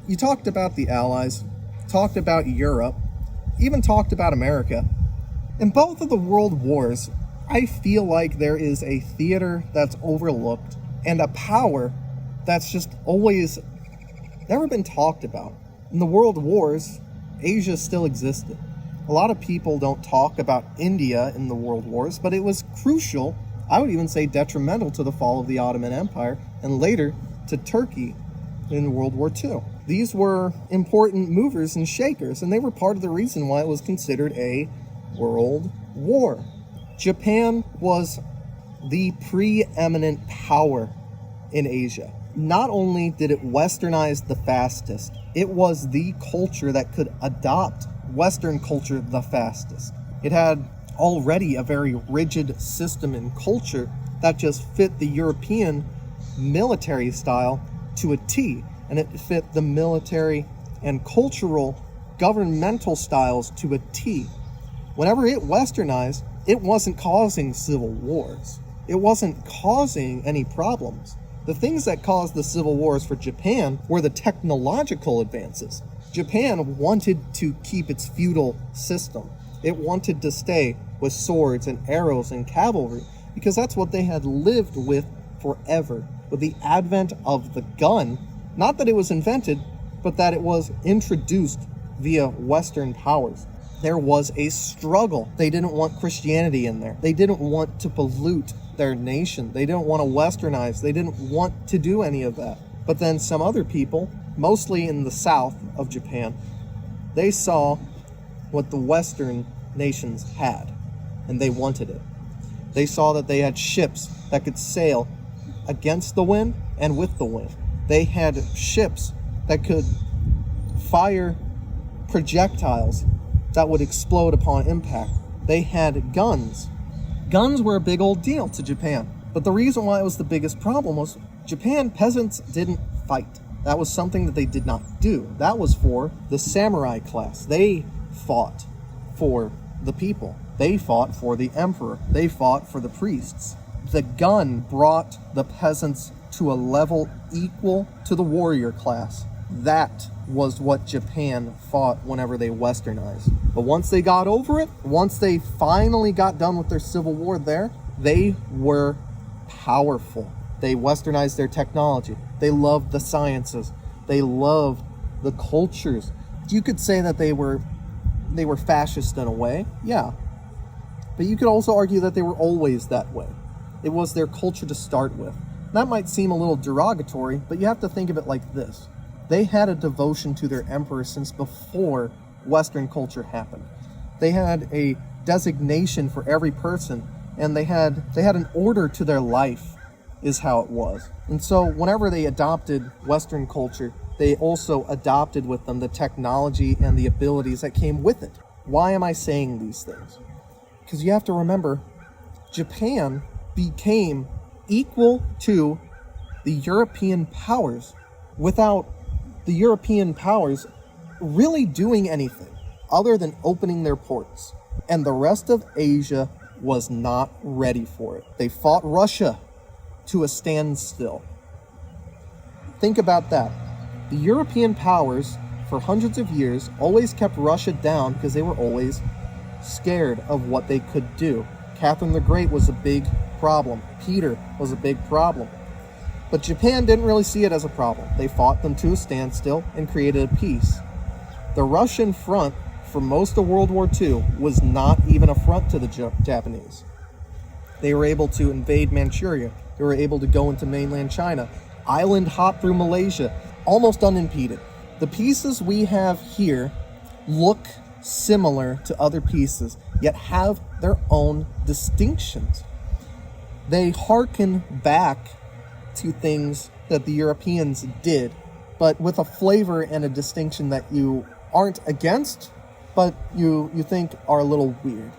You talked about the Allies, talked about Europe, even talked about America. In both of the world wars, I feel like there is a theater that's overlooked and a power that's just always never been talked about. In the world wars, Asia still existed. A lot of people don't talk about India in the world wars, but it was crucial, I would even say detrimental to the fall of the Ottoman Empire, and later to Turkey in World War II. These were important movers and shakers, and they were part of the reason why it was considered a world war. Japan was the preeminent power in Asia. Not only did it westernize the fastest, it was the culture that could adopt Western culture the fastest. It had already a very rigid system and culture that just fit the European military style to a T, and it fit the military and cultural governmental styles to a T. Whenever it westernized, it wasn't causing civil wars. It wasn't causing any problems. The things that caused the civil wars for Japan were the technological advances. Japan wanted to keep its feudal system. It wanted to stay with swords and arrows and cavalry because that's what they had lived with forever. With the advent of the gun, not that it was invented, but that it was introduced via Western powers, there was a struggle. They didn't want Christianity in there. They didn't want to pollute their nation. They didn't want to westernize. They didn't want to do any of that. But then some other people, mostly in the south of Japan, they saw what the Western nations had, and they wanted it. They saw that they had ships that could sail against the wind and with the wind. They had ships that could fire projectiles that would explode upon impact. They had guns. Guns were a big old deal to Japan. But the reason why it was the biggest problem was Japan peasants didn't fight. That was something that they did not do. That was for the samurai class. They fought for the people. They fought for the emperor. They fought for the priests. The gun brought the peasants to a level equal to the warrior class. That was what Japan fought whenever they westernized. But once they got over it, once they finally got done with their civil war there, they were powerful. They westernized their technology. They loved the sciences. They loved the cultures. You could say that they were fascist in a way, yeah. But you could also argue that they were always that way. It was their culture to start with. That might seem a little derogatory, but you have to think of it like this. They had a devotion to their emperor since before Western culture happened. They had a designation for every person, and they had an order to their life, is how it was. And so whenever they adopted Western culture, they also adopted with them the technology and the abilities that came with it. Why am I saying these things? Because you have to remember, Japan became equal to the European powers without the European powers really doing anything other than opening their ports. And the rest of Asia was not ready for it. They fought Russia to a standstill. Think about that. The European powers, for hundreds of years, always kept Russia down because they were always scared of what they could do. Catherine the Great was a big problem. Peter was a big problem. But Japan didn't really see it as a problem. They fought them to a standstill and created a peace. The Russian front for most of World War II was not even a front to the Japanese. They were able to invade Manchuria. They were able to go into mainland China, island hop through Malaysia, almost unimpeded. The pieces we have here look similar to other pieces, yet have their own distinctions. They hearken back to things that the Europeans did, but with a flavor and a distinction that you aren't against, but you think are a little weird.